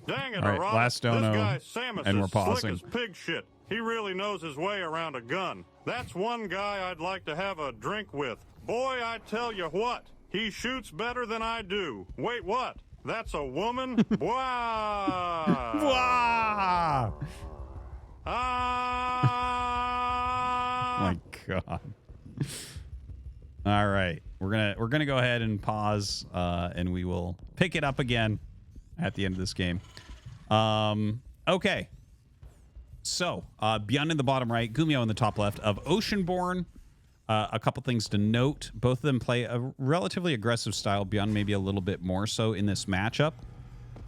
Dang it, All right, Artosis. last This dono, guy Samus and we're is slick pausing. as pig shit. He really knows his way around a gun. That's one guy I'd like to have a drink with. Boy, I tell you what, he shoots better than I do. Wait, what? That's a woman? Wow. Wow. Ah. My God. All right, we're gonna go ahead and pause, and we will pick it up again at the end of this game. Okay. So, Byun in the bottom right, Gumiho in the top left of Oceanborn. A couple things to note. Both of them play a relatively aggressive style. Byun maybe a little bit more so in this matchup.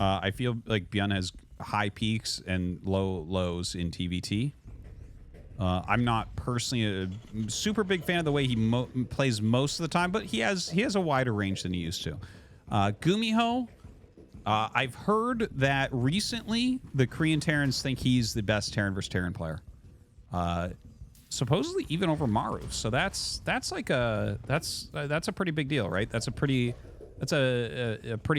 I feel like Byun has high peaks and low lows in TVT. I'm not personally a super big fan of the way he plays most of the time, but he has a wider range than he used to. Gumiho, I've heard that recently the Korean Terrans think he's the best Terran versus Terran player. Supposedly even over Maru. So that's a pretty big deal, right? That's a pretty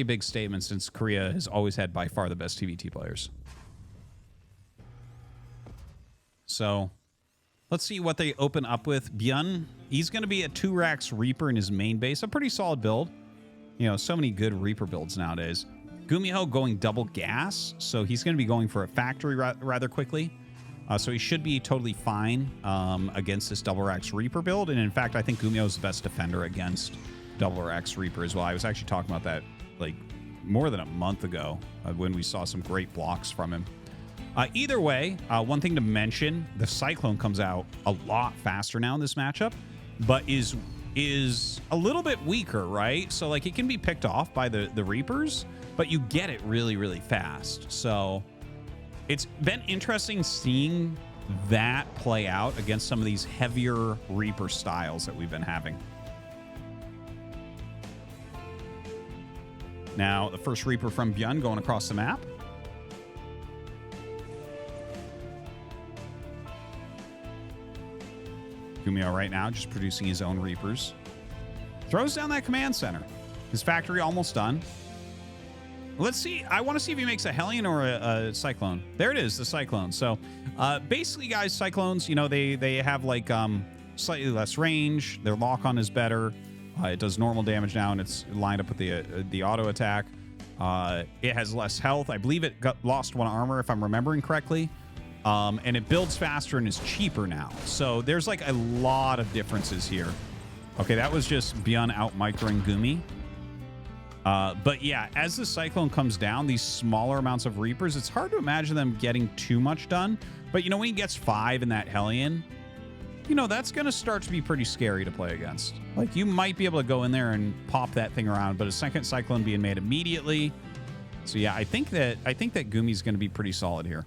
big statement since Korea has always had by far the best TVT players. So let's see what they open up with. Byun, he's going to be a 2-Rax Reaper in his main base. A pretty solid build. You know, so many good Reaper builds nowadays. Gumiho going double gas, so he's going to be going for a factory rather quickly. So he should be totally fine against this double Rax Reaper build. And in fact, I think Gumiho is the best defender against double Rax Reaper as well. I was actually talking about that like more than a month ago when we saw some great blocks from him. Either way, one thing to mention, the Cyclone comes out a lot faster now in this matchup, but is a little bit weaker, right? So like it can be picked off by the Reapers, but you get it really, really fast. So it's been interesting seeing that play out against some of these heavier Reaper styles that we've been having. Now, the first Reaper from Byun going across the map. Gumiho right now just producing his own Reapers. Throws down that command center. His factory almost done. Let's see. I want to see if he makes a Hellion or a Cyclone. There it is, the Cyclone. So basically, guys, Cyclones, you know, they have like slightly less range. Their lock-on is better. It does normal damage now, and it's lined up with the auto attack. It has less health. I believe it lost 1 armor, if I'm remembering correctly. And it builds faster and is cheaper now. So there's like a lot of differences here. Okay, that was just Byun out-microing Gumi. But yeah, as the Cyclone comes down, these smaller amounts of Reapers, it's hard to imagine them getting too much done. But, you know, when he gets 5 in that Hellion, you know, that's going to start to be pretty scary to play against. Like, you might be able to go in there and pop that thing around, but a second Cyclone being made immediately. So, yeah, I think that Gumi's going to be pretty solid here.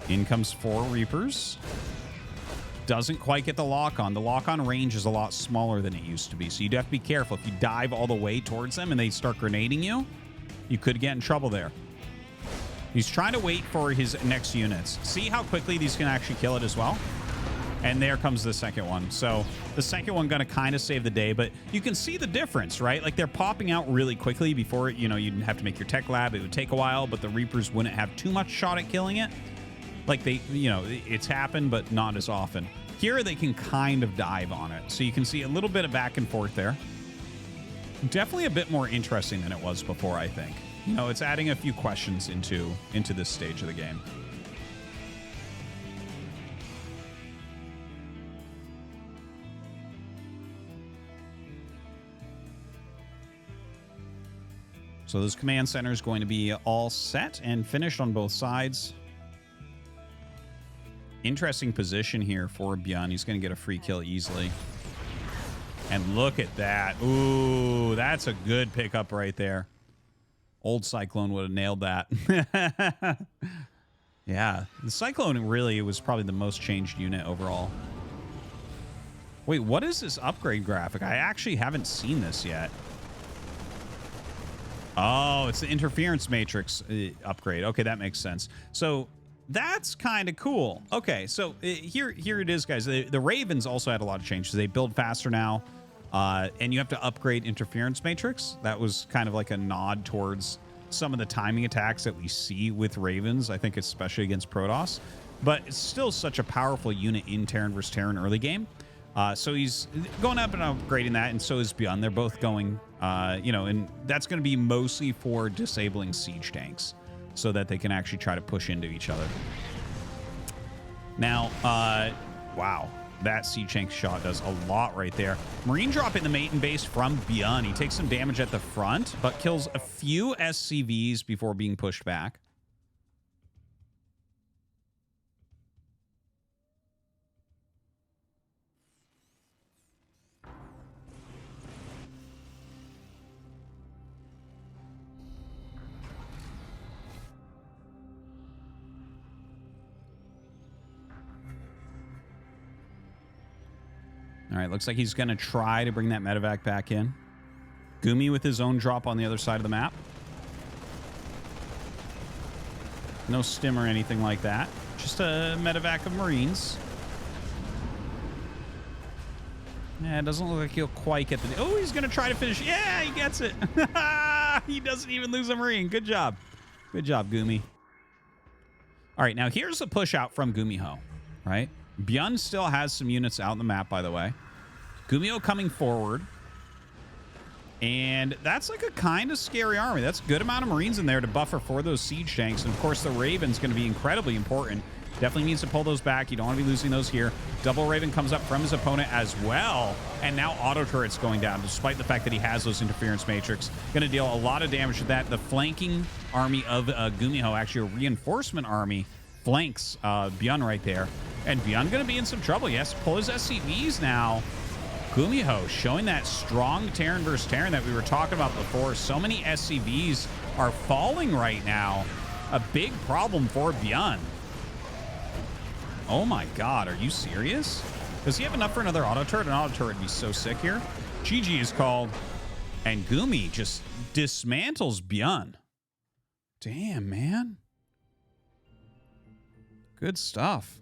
In comes 4 Reapers. Doesn't quite get the lock-on. The lock-on range is a lot smaller than it used to be, so you'd have to be careful. If you dive all the way towards them and they start grenading you, you could get in trouble there. He's trying to wait for his next units. See how quickly these can actually kill it as well? And there comes the second one. So the second one going to kind of save the day, but you can see the difference, right? Like they're popping out really quickly before, you know, you'd have to make your tech lab. It would take a while, but the Reapers wouldn't have too much shot at killing it. Like they, you know, it's happened, but not as often. Here they can kind of dive on it. So you can see a little bit of back and forth there. Definitely a bit more interesting than it was before, I think. You know, it's adding a few questions into this stage of the game. So this command center is going to be all set and finished on both sides. Interesting position here for Byun. He's going to get a free kill easily. And look at that. Ooh, that's a good pickup right there. Old Cyclone would have nailed that. Yeah, the Cyclone really was probably the most changed unit overall. Wait, what is this upgrade graphic? I actually haven't seen this yet. Oh, it's the interference matrix upgrade. Okay, that makes sense. So that's kind of cool. Okay, so here it is, guys. The Ravens also had a lot of changes. They build faster now. And you have to upgrade interference matrix. That was kind of like a nod towards some of the timing attacks that we see with Ravens, I think especially against Protoss. But it's still such a powerful unit in Terran versus Terran early game. So he's going up and upgrading that, and so is Byun. They're both going, and that's going to be mostly for disabling siege tanks so that they can actually try to push into each other. Now, wow. That siege tank shot does a lot right there. Marine drop in the Maiden base from Byun. He takes some damage at the front, but kills a few SCVs before being pushed back. All right, looks like he's going to try to bring that medevac back in. Gumi with his own drop on the other side of the map. No stim or anything like that. Just a medevac of Marines. Yeah, it doesn't look like he'll quite get the... Oh, he's going to try to finish. Yeah, he gets it. He doesn't even lose a Marine. Good job. Good job, Gumi. All right, now here's a push out from Gumiho, right? Byun still has some units out on the map, by the way. Gumiho coming forward. And that's like a kind of scary army. That's a good amount of Marines in there to buffer for those siege tanks. And, of course, the Raven's going to be incredibly important. Definitely needs to pull those back. You don't want to be losing those here. Double Raven comes up from his opponent as well. And now auto turret's going down, despite the fact that he has those interference matrix. Going to deal a lot of damage to that. The flanking army of Gumiho, actually a reinforcement army, flanks Byun right there. And Byun going to be in some trouble. Yes, pull his SCVs now. Gumiho showing that strong Terran versus Terran that we were talking about before. So many SCVs are falling right now. A big problem for Byun. Oh my god, are you serious? Does he have enough for another auto turret? An auto turret would be so sick here. GG is called. And Gumi just dismantles Byun. Damn, man. Good stuff.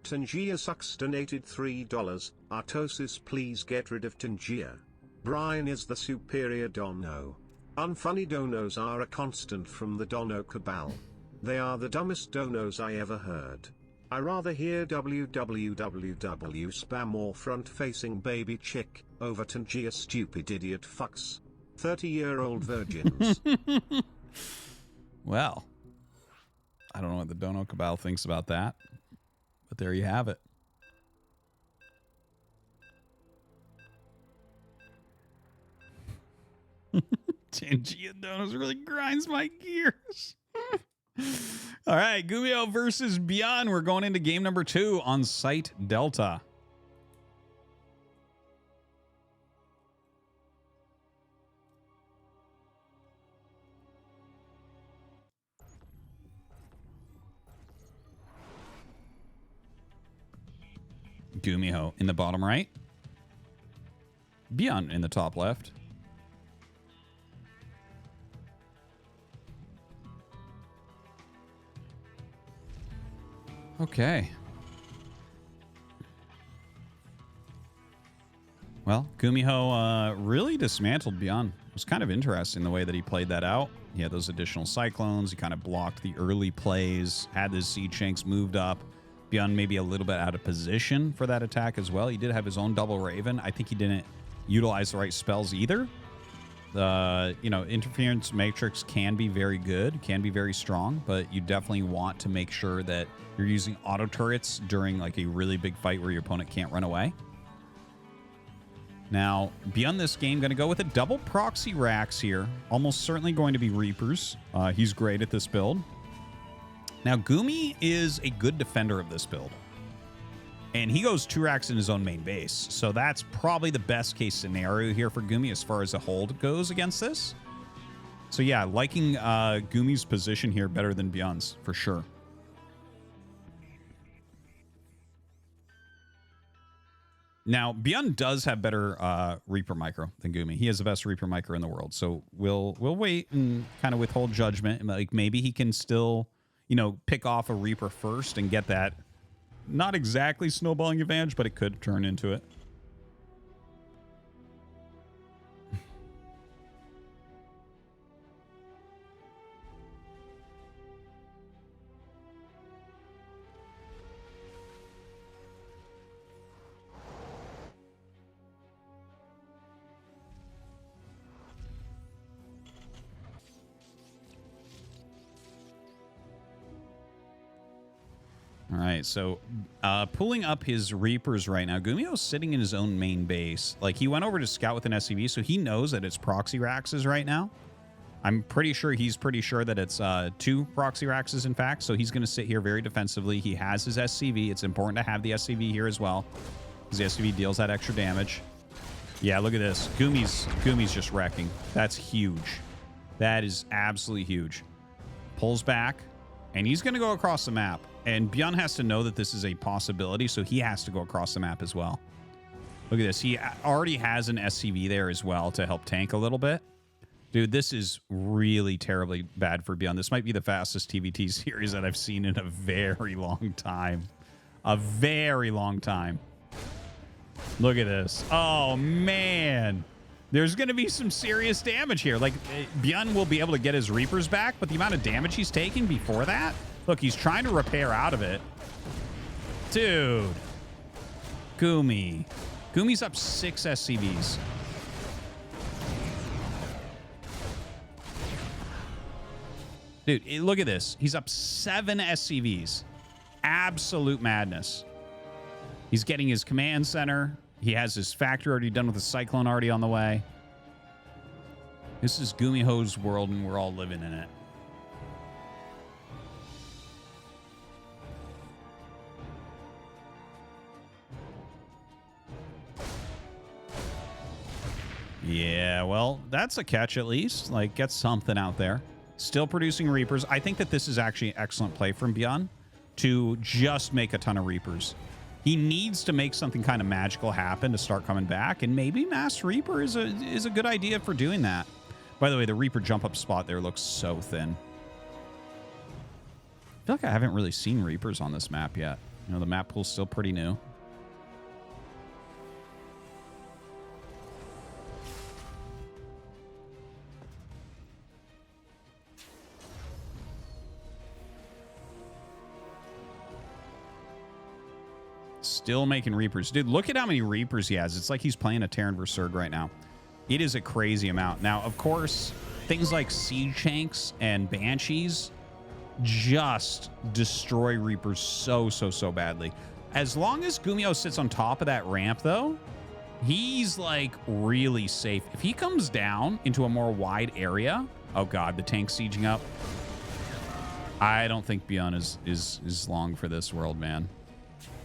Tangier sucks donated $3. Artosis, please get rid of Tangier. Brian is the superior dono. Unfunny donos are a constant from the dono cabal. They are the dumbest donos I ever heard. I rather hear www spam or front-facing baby chick over Tangier stupid idiot fucks. 30-year-old virgins. Well, I don't know what the dono cabal thinks about that. But there you have it. Tangia Donos really grinds my gears. All right, Gumiho versus Byun. We're going into game number 2 on Site Delta. Gumiho in the bottom right. Byun in the top left. Okay. Well, Gumiho really dismantled Byun. It was kind of interesting the way that he played that out. He had those additional Cyclones. He kind of blocked the early plays, had his siege tanks moved up. Byun maybe a little bit out of position for that attack as well. He did have his own double Raven. I think he didn't utilize the right spells either. Interference matrix can be very good, can be very strong, but you definitely want to make sure that you're using auto turrets during like a really big fight where your opponent can't run away. Now, Byun this game, going to go with a double proxy racks here. Almost certainly going to be Reapers. He's great at this build. Now, Gumi is a good defender of this build. And he goes 2 racks in his own main base. So that's probably the best case scenario here for Gumi as far as a hold goes against this. So yeah, liking Gumi's position here better than Byun's for sure. Now, Byun does have better Reaper micro than Gumi. He has the best Reaper micro in the world. So we'll wait and kind of withhold judgment. Like maybe he can still, you know, pick off a Reaper first and get that not exactly snowballing advantage, but it could turn into it. All right, so pulling up his Reapers right now. Gumiho's sitting in his own main base. Like, he went over to scout with an SCV, so he knows that it's proxy Raxes right now. I'm pretty sure he's pretty sure that it's 2 proxy Raxes, in fact, so he's going to sit here very defensively. He has his SCV. It's important to have the SCV here as well, because the SCV deals that extra damage. Yeah, look at this. Gumi's just wrecking. That's huge. That is absolutely huge. Pulls back, and he's going to go across the map. And Byun has to know that this is a possibility, so he has to go across the map as well. Look at this. He already has an SCV there as well to help tank a little bit. Dude, this is really terribly bad for Byun. This might be the fastest TVT series that I've seen in a very long time. A very long time. Look at this. Oh, man. There's going to be some serious damage here. Like, Byun will be able to get his Reapers back, but the amount of damage he's taking before that... Look, he's trying to repair out of it. Dude. Gumi. Gumi's up 6 SCVs. Dude, look at this. He's up 7 SCVs. Absolute madness. He's getting his command center. He has his factory already done with the Cyclone already on the way. This is Gumiho's world, and we're all living in it. Yeah, well, that's a catch at least. Like, get something out there. Still producing Reapers. I think that this is actually an excellent play from Byun to just make a ton of Reapers. He needs to make something kind of magical happen to start coming back, and maybe Mass Reaper is a good idea for doing that. By the way, the Reaper jump up spot there looks so thin. I feel like I haven't really seen Reapers on this map yet. You know, the map pool's still pretty new. Still making Reapers. Dude, look at how many Reapers he has. It's like he's playing a Terran vs. Zerg right now. It is a crazy amount. Now, of course, things like Siege Tanks and Banshees just destroy Reapers so badly. As long as Gumiho sits on top of that ramp, though, he's, like, really safe. If he comes down into a more wide area... Oh, God, the tank's sieging up. I don't think Byun is long for this world, man.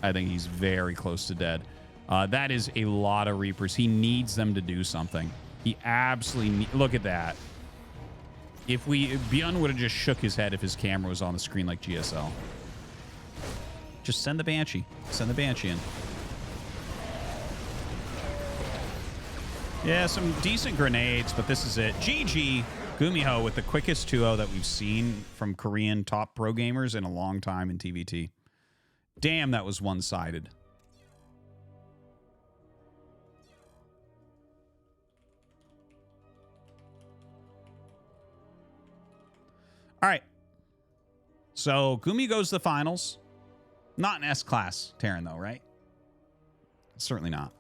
I think he's very close to dead. That is a lot of Reapers. He needs them to do something. He absolutely look at that. If Byun would have just shook his head if his camera was on the screen like GSL. Just send the Banshee. Send the Banshee in. Yeah, some decent grenades, but this is it. GG. Gumiho with the quickest 2-0 that we've seen from Korean top pro gamers in a long time in TVT. Damn, that was one-sided. All right. So, Gumi goes to the finals. Not an S-class Terran, though, right? Certainly not.